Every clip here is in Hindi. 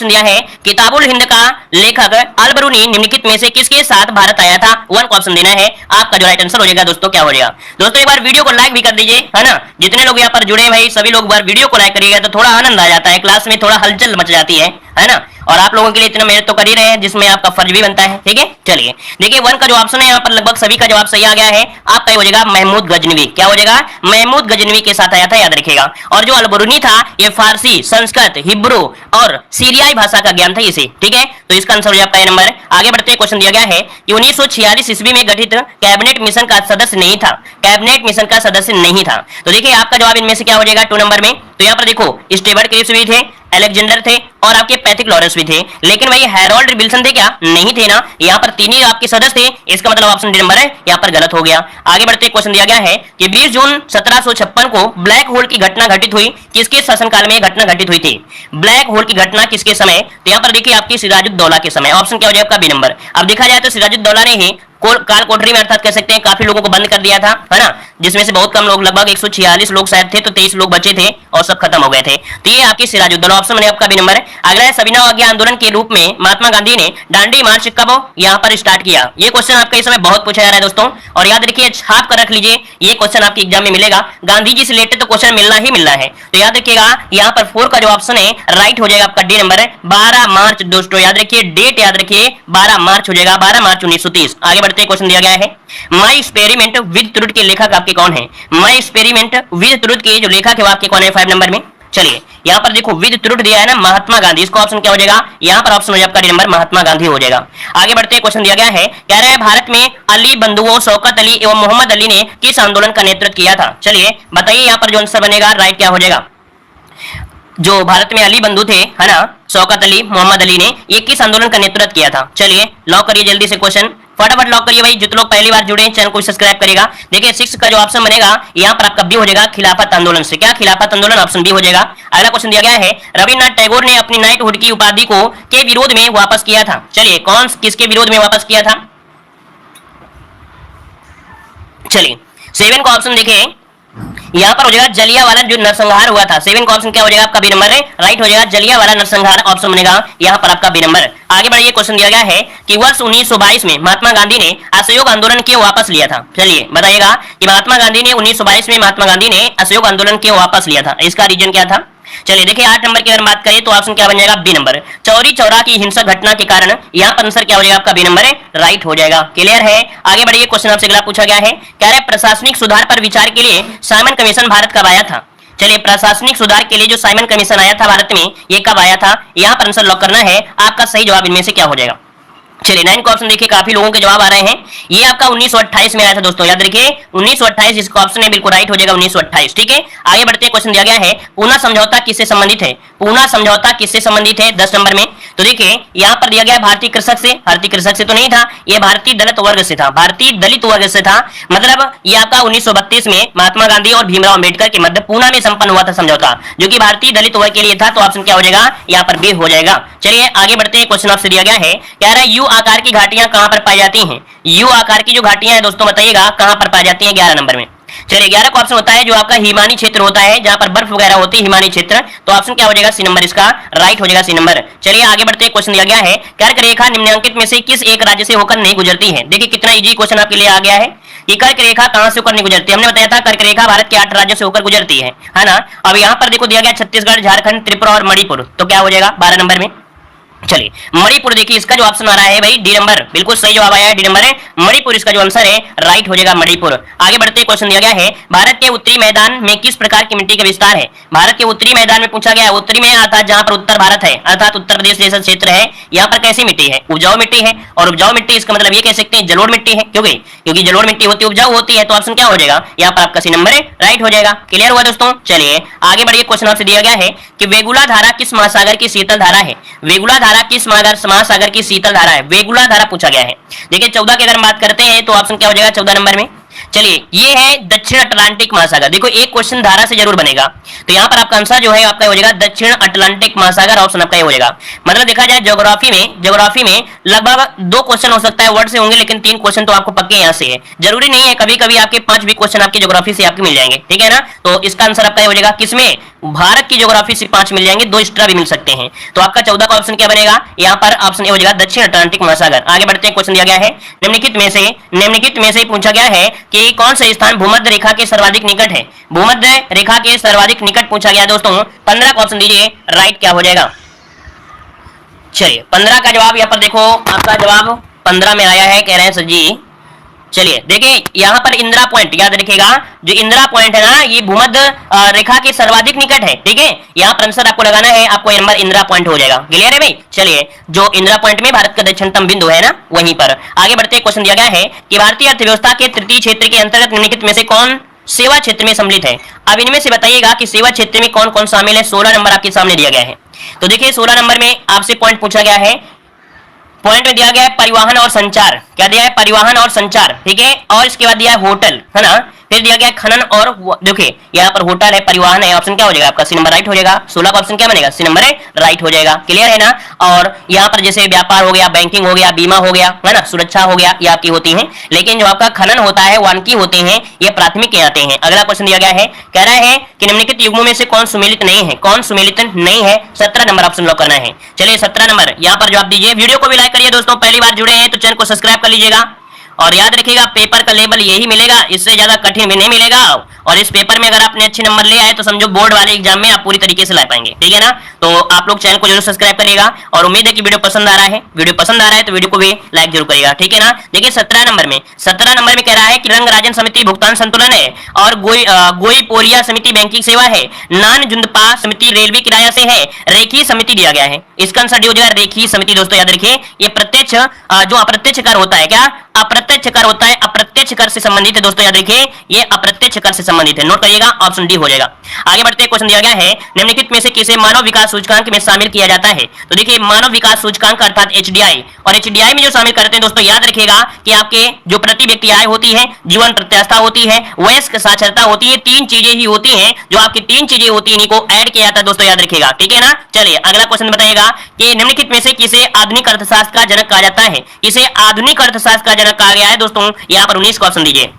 क्वेश्चन दिया है किताबुल हिंद का लेखक अल बरूनी निम्नलिखित में से किसके साथ भारत आया था, 1 का ऑप्शन देना है। आपका जो राइट आंसर हो जाएगा दोस्तों क्या हो जाएगा। दोस्तों एक बार वीडियो को लाइक भी कर दीजिए, है ना। जितने लोग यहाँ पर जुड़े हैं भाई सभी लोग बार वीडियो को लाइक करिएगा तो थोड़ा आनंद आ जाता है, क्लास में थोड़ा हलचल मच जाती है ना। और आप लोगों के लिए इतना मेहनत तो कर ही रहे हैं जिसमें आपका फर्ज भी बनता है, ठीक है। चलिए देखिए 1 का जो ऑप्शन है यहाँ पर लगभग सभी का जवाब सही आ गया है। आपका हो जाएगा महमूद गजनवी, क्या हो जाएगा, महमूद गजनवी के साथ आया था, याद रखिएगा। और जो अल बरूनी था ये फारसी, संस्कृत, हिब्रू और सीरियाई भाषा का ज्ञान था इसे, ठीक है। तो इसका आंसर हो जाएगा ए नंबर। आगे बढ़ते क्वेश्चन दिया गया है कि 1946 ईस्वी में गठित कैबिनेट मिशन का सदस्य नहीं था, कैबिनेट मिशन का सदस्य नहीं था। तो देखिए आपका जवाब इनमें से क्या हो जाएगा 2 नंबर में। तो यहाँ पर देखो स्टेवर्ट क्रिप्स भी थे, अलेक्जेंडर थे और आपके पैथिक लॉरेंस भी थे, लेकिन भाई हैरोल्ड विल्सन थे क्या, नहीं थे ना। यहाँ पर 3 ही आपके सदस्य थे, इसका मतलब ऑप्शन डी नंबर है यहाँ पर गलत हो गया। आगे बढ़ते क्वेश्चन दिया गया है कि 20 जून 1756 को ब्लैक होल की घटना घटित हुई, किसके शासनकाल में घटना घटित हुई थी, ब्लैक होल की घटना किसके समय। तो यहाँ पर देखिए आपकी सिराजुद्दौला के समय, ऑप्शन क्या हो जाएगा आपका बी नंबर। अब देखा जाए तो सिराजुद्दौला ने ही काल कोठरी में अर्थात कह सकते हैं काफी लोगों को बंद कर दिया था, है ना, जिसमें से बहुत कम लोग लगभग 146 लोग शायद थे, तो 23 लोग बचे थे और सब खत्म हो गए थे। तो ये आपकी सिराजुद्दौला, ऑप्शन में आपका बी नंबर है। अगला है सविनय अवज्ञा आंदोलन के रूप में महात्मा गांधी ने दांडी मार्च कब यहाँ पर स्टार्ट किया। ये क्वेश्चन आपका इस समय बहुत पूछा जा रहा है दोस्तों, और याद रखिए छाप कर रख लीजिए, ये क्वेश्चन आपके एग्जाम में मिलेगा। गांधी जी से रिलेटेड तो क्वेश्चन मिलना ही मिलना है, तो याद रखिएगा यहाँ पर 4 का जो ऑप्शन है राइट हो जाएगा आपका डी नंबर है। 12 मार्च दोस्तों, याद रखिए डेट याद रखिए 12 मार्च हो जाएगा, 12 मार्च 1930। आगे बढ़ते क्वेश्चन दिया गया है माई एक्सपेरिमेंट विद ट्रुथ के लेखक आपके कौन है, माई एक्सपेरिमेंट विद ट्रुथ के जो लेखक है वो आपके कौन है 5 नंबर में। चलिए यहाँ पर देखो विद ट्रुथ दिया है ना महात्मा गांधी, इसका ऑप्शन क्या हो जाएगा, यहाँ पर ऑप्शन हो जाएगा आपका डी नंबर महात्मा गांधी हो जाएगा। आगे बढ़ते क्वेश्चन दिया गया है, कह रहा है भारत में अली बंधुओं शौकत अली एवं मोहम्मद अली ने किस आंदोलन का नेतृत्व किया था। चलिए बताइए यहाँ पर जो आंसर बनेगा राइट क्या हो जाएगा। जो भारत में अली बंधु थे, है ना, शौकत अली, मोहम्मद अली ने ये किस आंदोलन का नेतृत्व किया था। चलिए लॉक करिए जल्दी से क्वेश्चन, फटाफट लॉक करिए भाई। जितने लोग पहली बार जुड़े हैं चैनल को सब्सक्राइब करेगा। देखिए 6 का जो ऑप्शन बनेगा यहाँ पर आपका बी हो जाएगा खिलाफत आंदोलन से, क्या खिलाफत आंदोलन, ऑप्शन बी हो जाएगा। अगला क्वेश्चन दिया गया है रविन्द्रनाथ टैगोर ने अपनी नाइटहुड की उपाधि को के विरोध में वापस किया था। चलिए कौन किसके विरोध में वापस किया था। चलिए 7 का ऑप्शन देखिए यहाँ पर हो जाएगा जलियांवाला जो नरसंहार हुआ था। 7 का ऑप्शन क्या हो जाएगा आपका बी नंबर है, राइट हो जाएगा जलियांवाला नरसंहार, ऑप्शन बनेगा यहाँ पर आपका बी नंबर। आगे बढ़िए क्वेश्चन दिया गया है कि वर्ष 1922 में महात्मा गांधी ने असहयोग आंदोलन क्यों वापस लिया था। चलिए बताइएगा कि महात्मा गांधी ने 1922 में महात्मा गांधी ने असहयोग आंदोलन क्यों वापस लिया था, इसका रीजन क्या था। चलिए देखिए 8 नंबर की अगर बात करें तो ऑप्शन क्या बन जाएगा बी नंबर। चौरी चौरा की हिंसक घटना के कारण यहाँ पर आंसर क्या हो जाएगा आपका बी नंबर है, राइट हो जाएगा। क्लियर है। आगे बढ़िए क्वेश्चन आपसे अगला पूछा गया है, कह रहा है प्रशासनिक सुधार पर विचार के लिए साइमन कमीशन भारत कब आया था। चलिए प्रशासनिक सुधार के लिए जो साइमन कमीशन आया था भारत में ये कब आया था, यहाँ पर आंसर लॉक करना है। आपका सही जवाब इनमें से क्या हो जाएगा। चलिए 9 का ऑप्शन देखिए काफी लोगों के जवाब आ रहे हैं, ये आपका 1928 में आया था दोस्तों, याद रखिए 1928 इसका ऑप्शन है बिल्कुल राइट हो जाएगा 1928, ठीक है। आगे बढ़ते क्वेश्चन दिया गया है पूना समझौता किससे संबंधित है, पूना समझौता किससे संबंधित है 10 नंबर में। तो देखिए यहाँ पर दिया गया भारतीय कृषक से, भारतीय कृषक से तो नहीं था, ये भारतीय दलित वर्ग से था, भारतीय दलित वर्ग से था। मतलब ये आपका 1932 में महात्मा गांधी और भीमराव अम्बेडकर के मध्य पूना में संपन्न हुआ था समझौता, जो कि भारतीय दलित वर्ग के लिए था। तो ऑप्शन क्या हो जाएगा यहाँ पर बी हो जाएगा। चलिए आगे बढ़ते क्वेश्चन आपसे दिया गया है, कह रहा है यू आकार की घाटियां कहां पर पाई जाती हैं, यू आकार की जो घाटियां हैं दोस्तों बताइएगा कहां पर पाई जाती हैं 11 नंबर में। चलिए 11 का ऑप्शन होता है जो आपका हिमानी क्षेत्र होता है, जहां पर बर्फ वगैरह होती है, हिमानी क्षेत्र। तो ऑप्शन क्या हो जाएगा सी नंबर, इसका राइट हो जाएगा सी नंबर। चलिए आगे बढ़ते क्वेश्चन दिया गया है, कर्क रेखा निम्नलिखित में से किस एक राज्य से होकर नहीं गुजरती है। देखिए कितना इजी क्वेश्चन आपके लिए आ गया है कि कर्क रेखा कहां से होकर नहीं गुजरती है। हमने बताया था कर्क रेखा भारत के 8 राज्यों से होकर गुजरती है ना। अब यहाँ पर देखो दिया गया छत्तीसगढ़, झारखंड, त्रिपुरा और मणिपुर, तो क्या हो जाएगा 12 नंबर में। चलिए मणिपुर देखिए इसका जो ऑप्शन आ रहा है भाई डी नंबर, बिल्कुल सही जवाब आया है डी नंबर है मणिपुर, इसका जो आंसर है राइट हो जाएगा मणिपुर। आगे बढ़ते क्वेश्चन दिया गया है भारत के उत्तरी मैदान में किस प्रकार की मिट्टी का विस्तार है। भारत के उत्तरी मैदान में पूछा गया है, उत्तरी में अर्थात जहां पर उत्तर भारत है अर्थात उत्तर प्रदेश जैसा क्षेत्र है, यहाँ पर कैसी मिट्टी है, उपजाऊ मिट्टी है। और उपजाऊ मिट्टी इसका मतलब ये कह सकते हैं जलोढ़ मिट्टी है, क्योंकि जलोढ़ मिट्टी होती है उपजाऊ होती है। तो ऑप्शन क्या हो जाएगा यहाँ पर आपका सी नंबर है, राइट हो जाएगा। क्लियर हुआ दोस्तों। चलिए आगे बढ़िए क्वेश्चन आपसे दिया गया है कि वेगुला धारा किस महासागर की शीतल धारा है, वेगुला धारा किस महासागर की शीतल धारा है, वेगुला धारा पूछा गया है। देखिए 14 की अगर बात करते हैं तो ऑप्शन क्या हो जाएगा 14 नंबर में। चलिए ये है दक्षिण अटलांटिक महासागर, देखो एक क्वेश्चन धारा से जरूर बनेगा, तो यहाँ पर आपका आंसर जो है आपका हो जाएगा दक्षिण अटलांटिक महासागर, ऑप्शन आपका हो जाएगा। मतलब देखा जाए ज्योग्राफी में लगभग 2 क्वेश्चन हो सकता है वर्ड से होंगे, लेकिन 3 क्वेश्चन तो आपको पक्के यहाँ से है, जरूरी नहीं है, कभी कभी आपके 5 भी क्वेश्चन आपके ज्योग्राफी से आपके मिल जाएंगे, ठीक है ना। तो इसका आंसर आपका हो जाएगा किसमें, भारत की ज्योग्राफी से 5 मिल जाएंगे, 2 एक्स्ट्रा भी मिल सकते हैं। तो आपका 14 का ऑप्शन क्या बनेगा, यहाँ पर ऑप्शन ए हो जाएगा दक्षिण अटलांटिक महासागर। आगे बढ़ते हैं, क्वेश्चन दिया गया है निम्नलिखित में से पूछा गया है कि कौन सा स्थान भूमध्य रेखा के सर्वाधिक निकट है। भूमध्य रेखा के सर्वाधिक निकट पूछा गया दोस्तों। 15 का ऑप्शन दीजिए, राइट क्या हो जाएगा। चलिए 15 का जवाब यहाँ पर देखो, आपका जवाब 15 में आया है, कह रहे हैं सर जी। चलिए देखिए यहाँ पर इंदिरा पॉइंट याद रखिएगा, जो इंदिरा पॉइंट है ना, ये भूमध्य रेखा के सर्वाधिक निकट है। ठीक है, यहाँ पर आंसर आपको लगाना है, आपको नंबर इंदिरा पॉइंट हो जाएगा। क्लियर है भाई। चलिए जो इंदिरा पॉइंट में भारत का दक्षिणतम बिंदु है ना, वहीं पर। आगे बढ़ते क्वेश्चन दिया गया है कि भारतीय अर्थव्यवस्था के तृतीय क्षेत्र के अंतर्गत निम्नलिखित में से कौन सेवा क्षेत्र में सम्मिलित है। अब इनमें से बताइएगा कि सेवा क्षेत्र में कौन कौन शामिल है। 16 नंबर आपके सामने दिया गया है। तो देखिए 16 नंबर में आपसे पॉइंट पूछा गया है, पॉइंट में दिया गया है परिवहन और संचार। क्या दिया है, परिवहन और संचार। ठीक है, और इसके बाद दिया है होटल, है ना, फिर दिया गया खनन और देखिए यहाँ पर होटल है, परिवहन है, ऑप्शन क्या हो जाएगा आपका, सी नंबर राइट हो जाएगा। 16 का ऑप्शन क्या बनेगा, सी नंबर राइट हो जाएगा। क्लियर है ना। और यहाँ पर जैसे व्यापार हो गया, बैंकिंग हो गया, बीमा हो गया, है ना, सुरक्षा हो गया, ये आपकी होती है। लेकिन जो आपका खनन होता है, वानिकी होते हैं, ये प्राथमिक के आते हैं। अगला क्वेश्चन दिया गया है, कह रहा है कि निम्नलिखित युग्मों में से कौन सुमेलित नहीं है। कौन सुमेलित नहीं है, 17 नंबर ऑप्शन लॉक करना है। चलिए 17 नंबर यहाँ पर जवाब दीजिए। वीडियो को भी लाइक करिए दोस्तों, पहली बार जुड़े हैं तो चैनल को सब्सक्राइब कर लीजिएगा। और याद रखिएगा पेपर का लेवल यही मिलेगा, इससे ज्यादा कठिन भी नहीं मिलेगा। और इस पेपर में अगर आपने अच्छे नंबर ले आए तो समझो बोर्ड वाले एग्जाम में आप पूरी तरीके से ला पाएंगे। ठीक है ना। तो आप लोग चैनल को जरूर सब्सक्राइब करिएगा और उम्मीद है कि वीडियो पसंद आ रहा है। वीडियो पसंद आ रहा है तो वीडियो को भी लाइक जरूर करिएगा। ठीक है ना। देखिए 17 नंबर में कह रहा है कि रंगराजन समिति भुगतान संतुलन है, और गोई पोरिया समिति बैंकिंग सेवा है, नान जुंदपा समिति रेलवे किराया से है, रेखी समिति दिया गया है। इसका आंसर डी हो जाएगा रेखी समिति। दोस्तों याद रखिए ये प्रत्यक्ष जो अप्रत्यक्ष कर होता है, क्या अप्रत्यक्ष कर होता है, अप्रत्यक्ष कर से संबंधित है। दोस्तों याद रखिए ये अप्रत्यक्ष कर से संबंधित है, नोट करिएगा, ऑप्शन डी हो जाएगा। आगे बढ़ते क्वेश्चन दिया गया है, निम्नलिखित में से किसे मानव विकास सूचकांक में शामिल किया जाता है। तो देखिए मानव विकास सूचकांक अर्थात एचडीआई, और एचडीआई में जो शामिल करते हैं दोस्तों याद रखिएगा कि आपके जो प्रति व्यक्ति आय होती है, जीवन प्रत्याशा होती है, वयस्क साक्षरता होती है, 3 चीजें ही होती हैं। जो आपकी 3 चीजें होती है इनको ऐड किया जाता है दोस्तों, याद रखिएगा। ठीक है ना। चलिए अगला क्वेश्चन बताइएगा कि निम्नलिखित में से किसे आधुनिक अर्थशास्त्र का जनक कहा जाता है। किसे आधुनिक अर्थशास्त्र का जनक कहा गया है दोस्तों, यहाँ पर 19 का ऑप्शन दीजिए।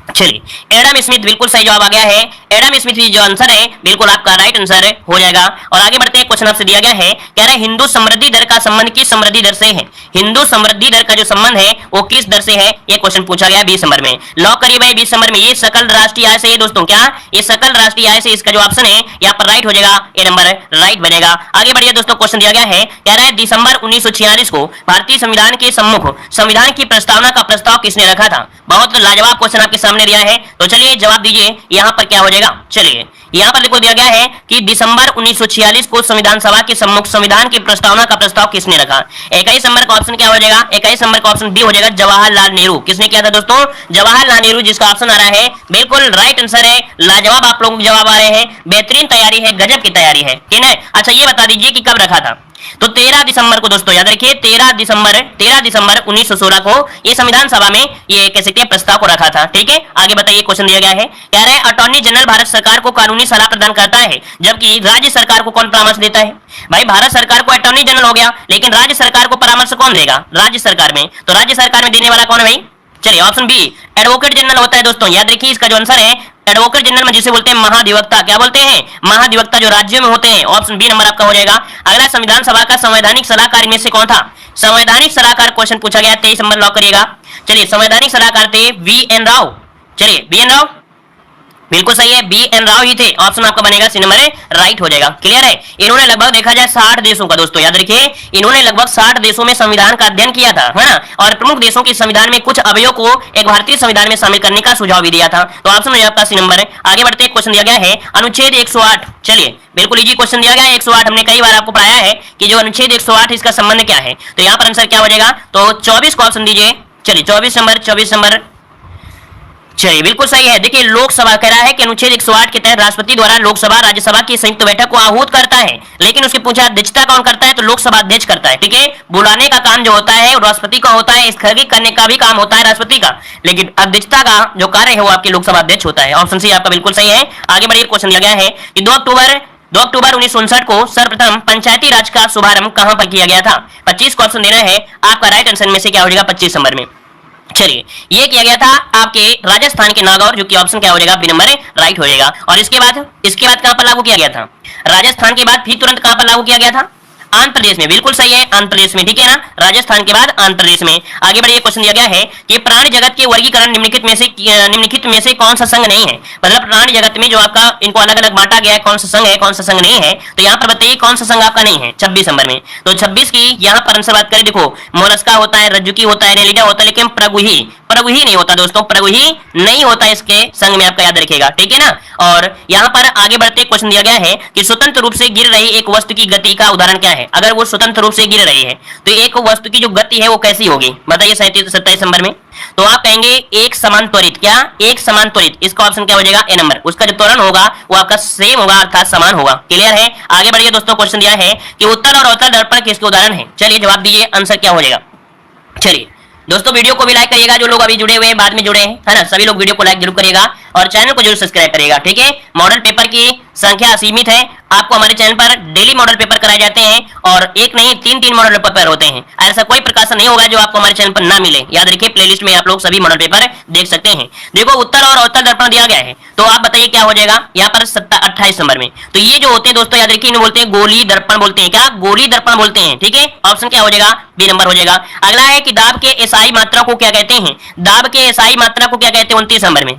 चलिए एडम स्मिथ, बिल्कुल सही जवाब आ गया है। एडम स्मिथ जो आंसर है बिल्कुल आपका राइट आंसर हो जाएगा। और आगे बढ़ते हैं, क्वेश्चन आपसे दिया गया है, कह रहा है हिंदू समृद्धि दर का संबंध किस समृद्धि दर से है। हिंदू समृद्धि दर का जो संबंध है वो किस दर से है, ये क्वेश्चन पूछा गया 20 नंबर में। लॉक करिए भाई 20 नंबर में, ये सकल राष्ट्रीय आय से है दोस्तों। क्या ये सकल राष्ट्रीय आय से, इसका जो ऑप्शन है यहाँ पर राइट हो जाएगा, ये नंबर राइट बनेगा। आगे बढ़िए दोस्तों, क्वेश्चन दिया गया है, कह रहा है दिसंबर 1946 को भारतीय संविधान के सम्मुख संविधान की प्रस्तावना का प्रस्ताव किसने रखा था। बहुत लाजवाब क्वेश्चन आपके सामने दिया है, तो चलिए जवाब दीजिए यहाँ पर क्या हो जाएगा। चलिए यहाँ पर देखो दिया गया है कि दिसंबर 1946 को संविधान सभा के सम्मुख संविधान की प्रस्तावना का प्रस्ताव किसने रखा। 21 नंबर का ऑप्शन क्या हो जाएगा, 21 नंबर का ऑप्शन बी हो जाएगा, जवाहरलाल नेहरू। किसने किया था दोस्तों, जवाहरलाल नेहरू, जिसका ऑप्शन आ रहा है बिल्कुल राइट आंसर है। लाजवाब आप लोगों को जवाब आ रहे हैं, बेहतरीन तैयारी है, गजब की तैयारी है। ठीक है। अच्छा ये बता दीजिए कि कब रखा था। तो 13 दिसंबर को दोस्तों याद रखिए, 13 दिसंबर 1916 को ये संविधान सभा में ये कह सकते हैं प्रस्ताव को रखा था। ठीक है। आगे बताइए क्वेश्चन दिया गया है, कह रहा है अटॉर्नी जनरल भारत सरकार को कानूनी सलाह प्रदान करता है, जबकि राज्य सरकार को कौन परामर्श देता है। भाई भारत सरकार को अटॉर्नी जनरल हो गया, लेकिन राज्य सरकार को परामर्श कौन देगा, राज्य सरकार में। तो राज्य सरकार में देने वाला कौन है भाई। चलिए ऑप्शन बी एडवोकेट जनरल होता है दोस्तों। याद रखिए इसका जो आंसर है एडवोकेट जनरल में जिसे बोलते हैं महाधिवक्ता, क्या बोलते हैं, महाधिवक्ता, जो राज्यों में होते हैं। ऑप्शन बी नंबर आपका हो जाएगा। अगला संविधान सभा का संवैधानिक सलाहकार में से कौन था। संवैधानिक सलाहकार क्वेश्चन पूछा गया, 23 नंबर लॉक करिएगा। चलिए संवैधानिक सलाहकार थे VN राव। चलिए VN राव बिल्कुल सही है, BN राव ही थे। ऑप्शन आपका बनेगा सी नंबर राइट हो जाएगा। क्लियर है। इन्होंने लगभग देखा जाए 60 देशों का दोस्तों याद रखिए, इन्होंने लगभग 60 देशों में संविधान का अध्ययन किया था, है ना। और प्रमुख देशों के संविधान में कुछ अवयवों को एक भारतीय संविधान में शामिल करने का सुझाव भी दिया था। तो ऑप्शन हो आपका सी नंबर है। आगे बढ़ते क्वेश्चन दिया गया है अनुच्छेद 108। चलिए बिल्कुल इजी क्वेश्चन दिया गया है 108। हमने कई बार आपको पढ़ाया है कि जो अनुच्छेद 108 इसका संबंध क्या है। तो यहाँ पर आंसर क्या हो जाएगा, तो 24 को ऑप्शन दीजिए। चलिए 24 नंबर चलिए बिल्कुल सही है। देखिए लोकसभा कह रहा है कि अनुच्छेद 108 के तहत राष्ट्रपति द्वारा लोकसभा राज्यसभा की संयुक्त बैठक को आहूत करता है, लेकिन उसके पूछा अध्यक्षता कौन करता है, तो लोकसभा अध्यक्ष करता है। ठीक है। बुलाने का काम जो होता है राष्ट्रपति का होता है, स्थगित करने का भी काम होता है राष्ट्रपति का, लेकिन अध्यक्षता का जो कार्य है वो आपके लोकसभा अध्यक्ष होता है। ऑप्शन सी आपका बिल्कुल सही है। आगे बढ़िए क्वेश्चन दिया गया है कि 2 अक्टूबर 1959 को सर्वप्रथम पंचायती राज का शुभारंभ कहां पर किया गया था। 25 को ऑप्शन देना है, आपका राइट आंसर में से क्या हो जाएगा 25 नंबर में। चलिए, ये किया गया था आपके राजस्थान के नागौर, जो कि ऑप्शन क्या हो जाएगा, बी नंबर राइट हो जाएगा। और इसके बाद कहां पर लागू किया गया था? राजस्थान के बाद फिर तुरंत कहां पर लागू किया गया था? आंध्र प्रदेश में। बिल्कुल सही है, आंध्र प्रदेश में, ठीक है ना, राजस्थान के बाद आंध्र प्रदेश में। आगे बढ़िए, क्वेश्चन दिया गया है कि प्राणी जगत के वर्गीकरण निम्नलिखित में से कौन सा संघ नहीं है? मतलब प्राणी जगत में जो आपका इनको अलग अलग बांटा गया है, कौन सा संघ है, कौन सा संघ नहीं है? तो यहाँ पर बताइए कौन सा संघ आपका नहीं है 26 नंबर में। तो 26 की यहाँ पर आंसर बात करें, देखो मोलस्का होता है, रज्जुकी होता है, नेलिडा होता है, लेकिन प्रगुही नहीं होता दोस्तों, प्रगुही नहीं होता इसके संग में, आपका याद रखिएगा, ठीक है ना। और यहाँ पर आगे बढ़ते क्वेश्चन दिया गया है कि स्वतंत्र रूप से गिर रही एक वस्तु की गति का उदाहरण क्या है? अगर वो स्वतंत्र रूप से गिर रही है तो एक वस्तु की जो गति है वो कैसी होगी? बताइए 27 नंबर में। तो आप कहेंगे एक समान त्वरित। क्या? एक समान त्वरित। इसका ऑप्शन क्या हो जाएगा? ए नंबर। उसका जो त्वरण होगा वो आपका सेम होगा, अर्थात समान होगा। क्लियर है? आगे बढ़िए दोस्तों, क्वेश्चन दिया है कि उत्तल और अवतल दर्पण किसके उदाहरण है? चलिए जवाब दीजिए, आंसर क्या हो जाएगा? चलिए दोस्तों, वीडियो को भी लाइक करिएगा, जो लोग अभी जुड़े हुए हैं, बाद में जुड़े हैं, है ना, सभी लोग वीडियो को लाइक जरूर करिएगा और चैनल को जरूर सब्सक्राइब करिएगा, ठीक है। मॉडल पेपर की संख्या असीमित है, आपको हमारे चैनल पर डेली मॉडल पेपर कराए जाते हैं और एक नहीं 3 मॉडल पेपर होते हैं। ऐसा कोई प्रकाशन नहीं होगा जो आपको हमारे चैनल पर ना मिले, याद रखिए। प्लेलिस्ट में आप लोग सभी मॉडल पेपर देख सकते हैं। देखो उत्तल और अवतल दर्पण दिया गया है, तो आप बताइए क्या हो जाएगा यहाँ पर 28 नंबर में। तो ये जो होते हैं दोस्तों, याद रखिए, इन्हें बोलते हैं गोली दर्पण बोलते हैं। क्या? गोली दर्पण बोलते हैं, ठीक है। ऑप्शन क्या हो जाएगा? बी नंबर हो जाएगा। अगला है कि दाब के एसआई मात्रा को क्या कहते हैं? दाब के एसआई मात्रा को क्या कहते हैं? 29 नंबर में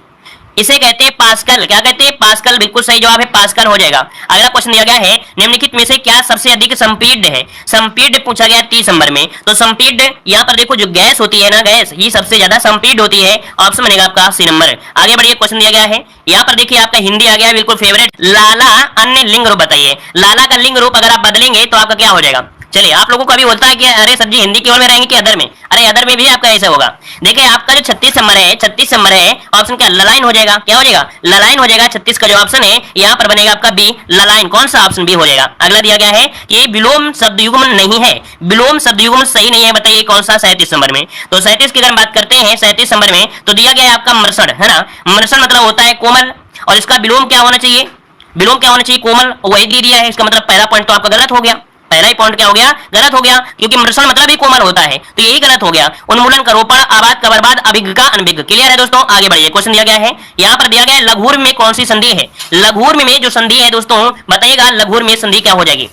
इसे कहते हैं पास्कल। क्या कहते हैं? पास्कल। बिल्कुल सही जवाब है, पास्कल हो जाएगा। अगला क्वेश्चन दिया गया है, निम्नलिखित में से क्या सबसे अधिक संपीड्ड है? संपीड्ड पूछा गया 30 नंबर में। तो संपीड्ड यहाँ पर देखो, जो गैस होती है ना, गैस ही सबसे ज्यादा संपीड्ड होती है। ऑप्शन बनेगा आपका सी नंबर। आगे बढ़िए, क्वेश्चन दिया गया है, यहाँ पर देखिए आपका हिंदी आ गया है, बिल्कुल फेवरेट। लाला अन्य लिंग रूप बताइए। लाला का लिंग रूप अगर आप बदलेंगे तो आपका क्या हो जाएगा? चलिए, आप लोगों को अभी बोलता है कि अरे सर जी हिंदी केवल में रहेंगे कि अदर में? अरे अदर में भी आपका ऐसा होगा। देखिए आपका जो 36 नंबर है, 36 नंबर है, ऑप्शन क्या? ललाइन हो जाएगा। क्या हो जाएगा? ललाइन हो जाएगा। 36 का जो ऑप्शन है यहाँ पर बनेगा आपका बी, ललाइन। कौन सा? ऑप्शन बी हो जाएगा। अगला दिया गया है कि विलोम शब्द युग्म नहीं है। विलोम शब्द युग्म सही नहीं है, बताइए कौन सा? 37 नंबर में। तो 37 की अगर बात करते हैं 37 नंबर में, तो दिया गया है आपका मर्सड, है ना। मर्सड मतलब होता है कोमल, और इसका विलोम क्या होना चाहिए? विलोम क्या होना चाहिए? कोमल। वही दे दिया है, इसका मतलब पहला पॉइंट तो आपका गलत हो गया। पहला ही पॉइंट क्या हो गया? गलत हो गया, क्योंकि मृषण मतलब ही कोमल होता है, तो यही गलत हो गया। उन्मूलन का रोपण, आबाद का बर्बाद, अभिज्ञ का अनभिज्ञ। क्लियर है दोस्तों? आगे बढ़िए, क्वेश्चन दिया गया है, यहाँ पर दिया गया है लघुर्म में कौन सी संधि है? लघुर्म में जो संधि है दोस्तों, बताइएगा लघुर्म में संधि क्या हो जाएगी?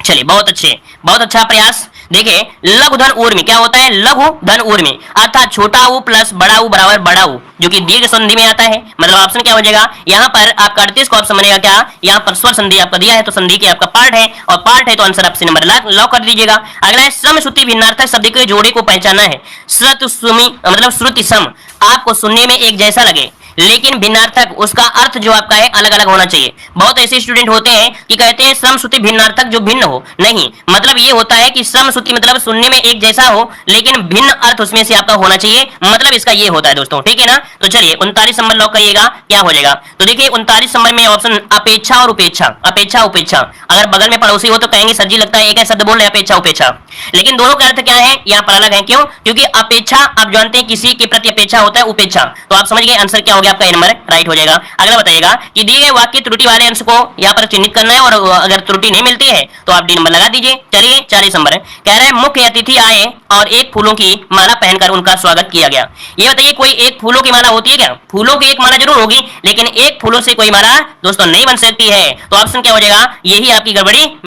चलिए, बहुत अच्छे, बहुत अच्छा प्रयास। देखिए लघु धन ऊर्मी क्या होता है? लघु धन ऊर्मी अर्थात छोटा ऊ प्लस बड़ा ऊ बराबर बड़ा ऊ, जो कि दीर्घ संधि में आता है। मतलब ऑप्शन क्या हो जाएगा यहाँ पर? आपका 38 का ऑप्शन बनेगा क्या? यहाँ पर स्वर संधि आपका दिया है, तो संधि के आपका पार्ट है, और पार्ट है तो आंसर ऑप्शन नंबर लॉक कर दीजिएगा। अगला है सम श्रुति भिन्नार्थक शब्द के जोड़े को पहचानना है। श्रुति सुमी मतलब श्रुति सम आपको सुनने में एक जैसा लगे, लेकिन भिन्नार्थक उसका अर्थ जो आपका है अलग अलग होना चाहिए। बहुत ऐसे स्टूडेंट होते हैं कि कहते हैं सम श्रुति भिन्नार्थक जो भिन्न हो, नहीं, मतलब ये होता है कि सम श्रुति मतलब सुनने में एक जैसा हो, लेकिन भिन्न अर्थ उसमें से आपका होना चाहिए, मतलब इसका ये होता है दोस्तों, ठीक है ना। तो चलिए 39 नंबर लॉक करिएगा, क्या हो जाएगा? तो देखिए 39 नंबर में ऑप्शन अपेक्षा और उपेक्षा, अपेक्षा उपेक्षा। अगर बगल में पड़ोसी हो तो कहेंगे सर जी लगता है एक ही शब्द बोल रहे अपेक्षा उपेक्षा, लेकिन दोनों का अर्थ क्या है यहाँ पर अलग है। क्यों? क्योंकि अपेक्षा आप जानते हैं किसी के प्रति अपेक्षा होता है उपेक्षा, तो आप समझ गए, आंसर क्या हो गया आपका? ए नंबर राइट हो जाएगा। अगला बताइएगा कि दिए गए वाक्य त्रुटि वाले अंश को यहाँ पर चिन्हित करना है, और अगर त्रुटि नहीं मिलती है तो आप डी नंबर लगा दीजिए। चलिए 40 नंबर कह रहे हैं मुख्य अतिथि आए और एक फूलों की माला पहनकर उनका स्वागत किया गया। ये बताइए कोई एक फूलों की माला होती है क्या? फूलों की एक माला जरूर होगी, लेकिन एक फूलों से कोई माला दोस्तों नहीं बन सकती है। तो ऑप्शन क्या हो जाएगा? यही आपकी गड़बड़ी